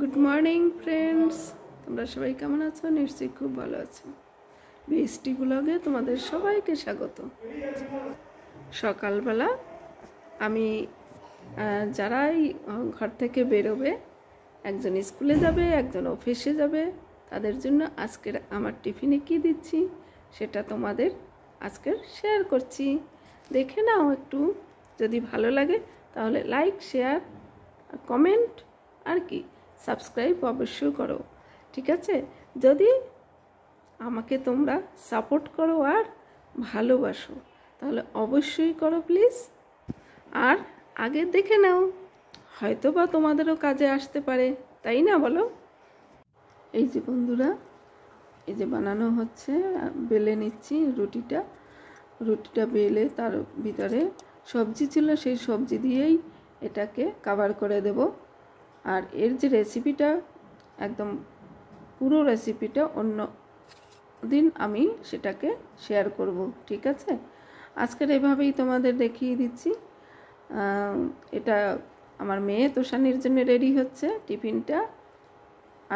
Good morning friends, তোমরা সবাই কেমন আছো? নিশ্চয়ই খুব ভালো আছো। বৃষ্টি ব্লগে তোমাদের সবাইকে স্বাগত। সকালবেলা আমি যারাই ঘর থেকে বেরোবে, একজন স্কুলে যাবে, একজন অফিসে যাবে, তাদের জন্য আজকের আমার টিফিনে কি দিচ্ছি সেটা তোমাদের আজকের শেয়ার করছি। দেখে নাও একটু, যদি ভালো লাগে তাহলে লাইক, শেয়ার, কমেন্ট আর কি সাবস্ক্রাইব অবশ্যই করো, ঠিক আছে? যদি আমাকে তোমরা সাপোর্ট করো আর ভালোবাসো তাহলে অবশ্যই করো প্লিজ। আর আগে দেখে নাও, হয়তো বা তোমাদেরও কাজে আসতে পারে, তাই না বলো? এই যে বন্ধুরা, এই যে বানানো হচ্ছে, বেলে নিচ্ছি রুটিটা বেলে তার ভিতরে সবজি ছিল, সেই সবজি দিয়েই এটাকে কভার করে দেব। আর এর যে রেসিপিটা, একদম পুরো রেসিপিটা অন্য দিন আমি সেটাকে শেয়ার করব, ঠিক আছে? আজকের এভাবেই তোমাদের দেখিয়ে দিচ্ছি। এটা আমার মেয়ে তোষানির জন্য রেডি হচ্ছে টিফিনটা।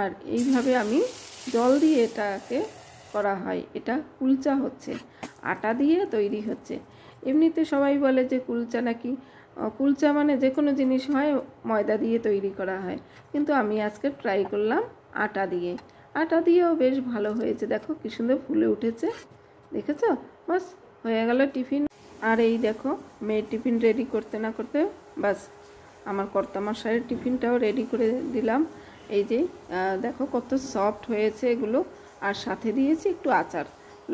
আর এইভাবে আমি জল দিয়ে এটাকে করা হয়। এটা কুলচা হচ্ছে, আটা দিয়ে তৈরি হচ্ছে। এমনিতে সবাই বলে যে কুলচা নাকি, কুলচা মানে যে কোনো জিনিস হয় ময়দা দিয়ে তৈরি করা হয়, কিন্তু আমি আজকে ট্রাই করলাম আটা দিয়েও বেশ ভালো হয়েছে। দেখো কি সুন্দর ফুলে উঠেছে, দেখেছো? বাস হয়ে গেল টিফিন। আর এই দেখো, মেয়ের টিফিন রেডি করতে না করতে বাস আমার কর্তামশাইয়ের টিফিনটাও রেডি করে দিলাম। এই যে দেখো কত সফট হয়েছে এগুলো। আর সাথে দিয়েছি একটু আচার,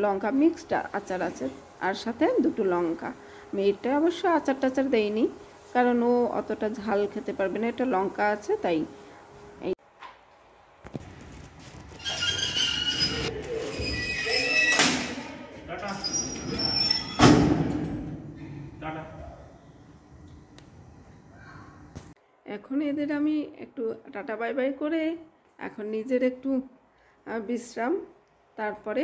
লঙ্কা মিক্সড আচার আছে, আর সাথে দুটো লঙ্কা। মেয়েরটা অবশ্য আচার টাচার দেয়নি, কারণ ও অতটা ঝাল খেতে পারবে না, এটা লঙ্কা আছে তাই। এখন এদের আমি একটু টাটা বাই বাই করে এখন নিজের একটু বিশ্রাম, তারপরে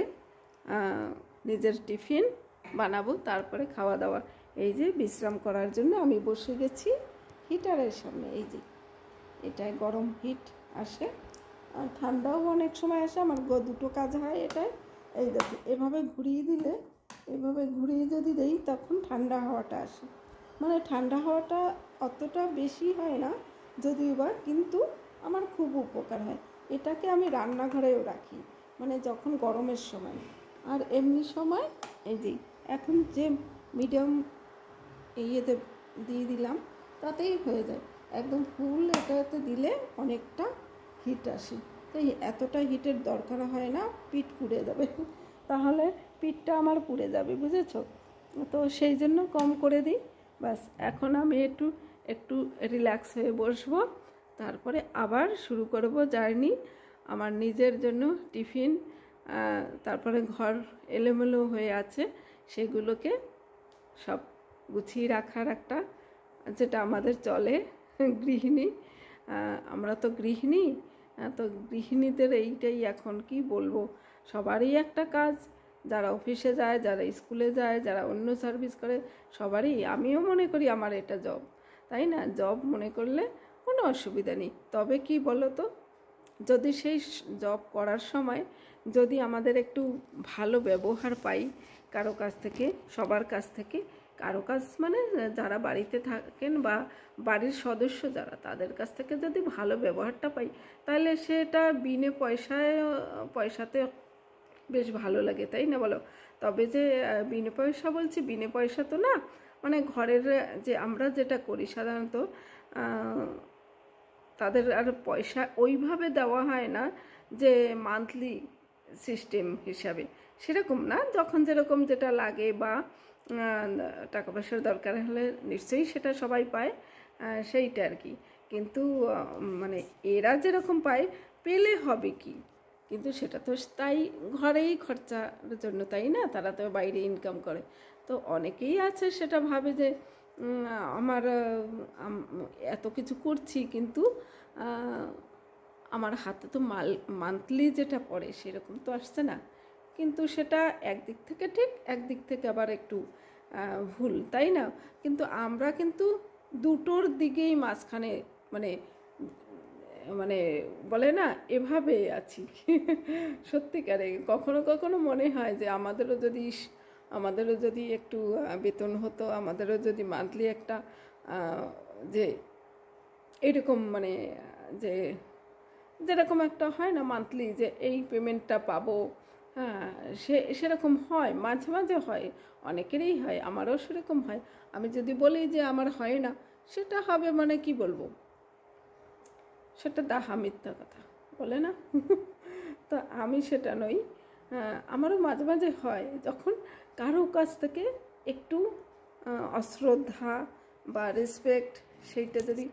নিজের টিফিন বানাবো, তারপরে খাওয়া দাওয়া। এই যে বিশ্রাম করার জন্য আমি বসে গেছি হিটারের সামনে। এই যে এটায় গরম হিট আসে আর ঠান্ডাও অনেক সময় আসে। আমার দুটো কাজ হয় এটায়। এই দেখো, এভাবে ঘুরিয়ে দিলে, এভাবে ঘুরিয়ে যদি দেই তখন ঠান্ডা হাওয়াটা আসে। মানে ঠান্ডা হাওয়াটা অতটা বেশি হয় না যদিও বা, কিন্তু আমার খুব উপকার হয়। এটাকে আমি রান্নাঘরেও রাখি, মানে যখন গরমের সময়। আর এমনি সময় এই যে এখন যে মিডিয়াম ইয়েতে দিয়ে দিলাম, তাতেই হয়ে যায় একদম ফুল। এটাতে দিলে অনেকটা হিট আসে, তাই এতটা হিটের দরকার হয় না, পিঠ পুড়ে যাবে, তাহলে পিঠটা আমার পুড়ে যাবে, বুঝেছ? তো সেই জন্য কম করে দিই। বাস এখন আমি একটু রিল্যাক্স হয়ে বসবো, তারপরে আবার শুরু করব জার্নি। আমার নিজের জন্য টিফিন, তারপরে ঘর এলোমেলো হয়ে আছে, সেগুলোকে সব গুছিয়ে রাখার একটা, যেটা আমাদের চলে গৃহিণী, আমরা তো গৃহিণী। তো গৃহিণীদের এইটাই এখন কি বলবো, সবারই একটা কাজ, যারা অফিসে যায়, যারা স্কুলে যায়, যারা অন্য সার্ভিস করে, সবারই। আমিও মনে করি আমার এটা জব, তাই না? জব মনে করলে কোনো অসুবিধা নেই। তবে কি বলো তো, যদি সেই জব করার সময় যদি আমাদের একটু ভালো ব্যবহার পাই কারো কাছ থেকে, সবার কাছ থেকে, কারো কাছ মানে যারা বাড়িতে থাকেন বা বাড়ির সদস্য যারা, তাদের কাছ থেকে যদি ভালো ব্যবহারটা পাই, তাহলে সেটা বিনে পয়সাতে বেশ ভালো লাগে, তাই না বলো? তবে যে বিনে পয়সা বলছি, বিনে পয়সা তো না, মানে ঘরের যে আমরা যেটা করি সাধারণত, তাদের আর পয়সা ওইভাবে দেওয়া হয় না যে মান্থলি সিস্টেম হিসাবে, সেরকম না। যখন যেরকম যেটা লাগে বা টাকা পয়সার দরকার হলে নিশ্চয়ই সেটা সবাই পায়, সেইটা আর কি। কিন্তু মানে এরা যেরকম পায়, পেলে হবে কি, কিন্তু সেটা তো তাই ঘরেই খরচার জন্য, তাই না? তারা তো বাইরে ইনকাম করে। তো অনেকেই আছে সেটা ভাবে যে আমার এত কিছু করছি, কিন্তু আমার হাতে তো মান্থলি যেটা পড়ে সেরকম তো আসছে না। কিন্তু সেটা একদিক থেকে ঠিক, একদিক থেকে আবার একটু ভুল, তাই না? কিন্তু আমরা কিন্তু দুটোর দিকেই মাঝখানে মানে মানে বলে না এভাবে আছি। সত্যিকারে কখনো কখনো মনে হয় যে আমাদেরও যদি একটু বেতন হতো, আমাদেরও যদি মান্থলি একটা যে এরকম মানে যে যেরকম একটা হয় না মান্থলি যে এই পেমেন্টটা পাবো, হ্যাঁ সেরকম হয়, মাঝে মাঝে হয়, অনেকেরই হয়, আমারও সেরকম হয়। আমি যদি বলি যে আমার হয় না, সেটা হবে মানে কি বলবো, সেটা দাহা মিথ্যা কথা বলে না। তো আমি সেটা নই। আমারও মাঝে মাঝে হয় যখন কারো কাছ থেকে একটু অশ্রদ্ধা বা রেসপেক্ট, সেইটা যদি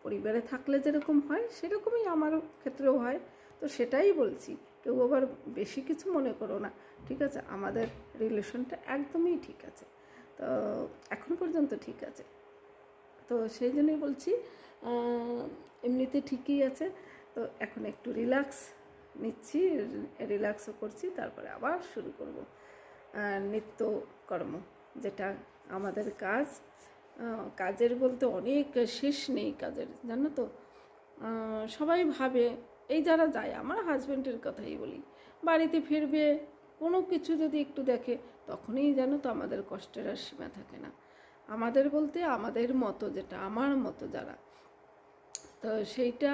পরিবারে থাকলে যেরকম হয় সেরকমই আমার ক্ষেত্রেও হয়। তো সেটাই বলছি, কেউ আবার বেশি কিছু মনে করো না, ঠিক আছে? আমাদের রিলেশনটা একদমই ঠিক আছে, তো এখন পর্যন্ত ঠিক আছে। তো সেই জন্যই বলছি এমনিতে ঠিকই আছে। তো এখন একটু রিল্যাক্স নিচ্ছি, রিল্যাক্সও করছি, তারপরে আবার শুরু করব নিত্যকর্ম, যেটা আমাদের কাজ। কাজের বলতে অনেক শেষ নেই কাজের, জানো তো। সবাই ভাবে, এই যারা যায়, আমার হাজব্যান্ডের কথাই বলি, বাড়িতে ফিরবে কোনো কিছু যদি একটু দেখে, তখনই জানো তো আমাদের কষ্টের আর সীমা থাকে না। আমাদের বলতে আমাদের মতো, যেটা আমার মতো যারা, তো সেইটা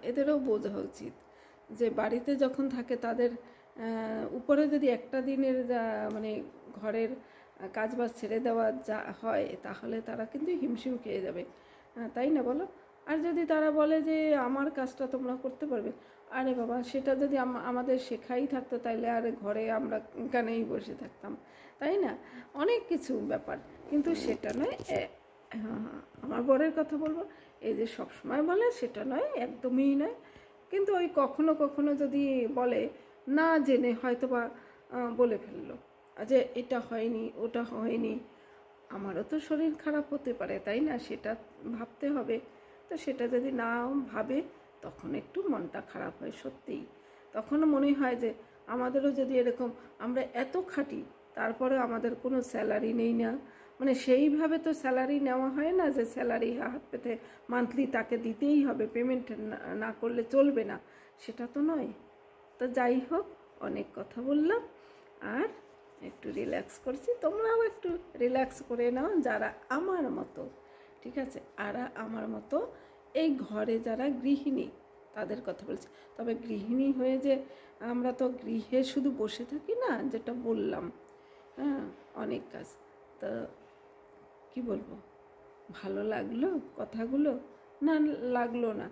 এদেরও বোঝা উচিত যে বাড়িতে যখন থাকে তাদের উপরে যদি একটা দিনের মানে ঘরের কাজবাজ ছেড়ে দেওয়া যা হয়, তাহলে তারা কিন্তু হিমশিম খেয়ে যাবে, তাই না বলো? আর যদি তারা বলে যে আমার কাজটা তোমরা করতে পারবে, আরে বাবা, সেটা যদি আমাদের শেখাই থাকতো, তাইলে আর ঘরে আমরা কেনই বসে থাকতাম, তাই না? অনেক কিছু ব্যাপার, কিন্তু সেটা নয়। আমার বরের কথা বলবো, এই যে সবসময় বলে সেটা নয়, একদমই নয়। কিন্তু ওই কখনো কখনো যদি বলে, না জেনে হয়তো বা বলে ফেললো যে এটা হয়নি, ওটা হয়নি, আমারও তো শরীর খারাপ হতে পারে, তাই না? সেটা ভাবতে হবে। তো সেটা যদি না ভাবে, তখন একটু মনটা খারাপ হয় সত্যিই। তখনও মনে হয় যে আমাদেরও যদি এরকম, আমরা এত খাটি, তারপরে আমাদের কোনো স্যালারি নেই না, মানে সেইভাবে তো স্যালারি নেওয়া হয় না যে স্যালারি হাত পেতে মান্থলি তাকে দিতেই হবে, পেমেন্ট না করলে চলবে না, সেটা তো নয়। তো যাই হোক, অনেক কথা বললাম, আর একটু রিল্যাক্স করছি, তোমরাও একটু রিল্যাক্স করে নাও যারা আমার মতো, ঠিক আছে? আর আমার মতো এই ঘরে যারা গৃহিণী, তাদের কথা বলছি। তবে গৃহিণী হয়ে যে আমরা তো গৃহে শুধু বসে থাকি না, যেটা বললাম, হ্যাঁ, অনেক কাজ। তো কি বলবো, ভালো লাগলো কথাগুলো না লাগলো না,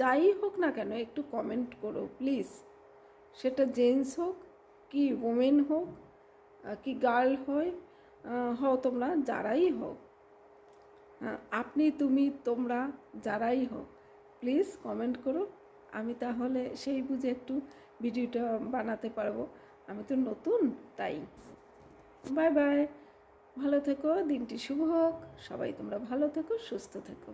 যাই হোক না কেন একটু কমেন্ট করো প্লিজ। সেটা জেন্টস হোক কি ওমেন হোক কি গার্ল হও তোমরা, যারাই হোক, আপনি তুমি তোমরা যারাই হোক, প্লিজ কমেন্ট করো। আমি তাহলে সেই বুঝে একটু ভিডিওটা বানাতে পারবো। আমি তো নতুন, তাই। বাই বাই, ভালো থেকো, দিনটি শুভ হোক, সবাই তোমরা ভালো থেকো, সুস্থ থেকো।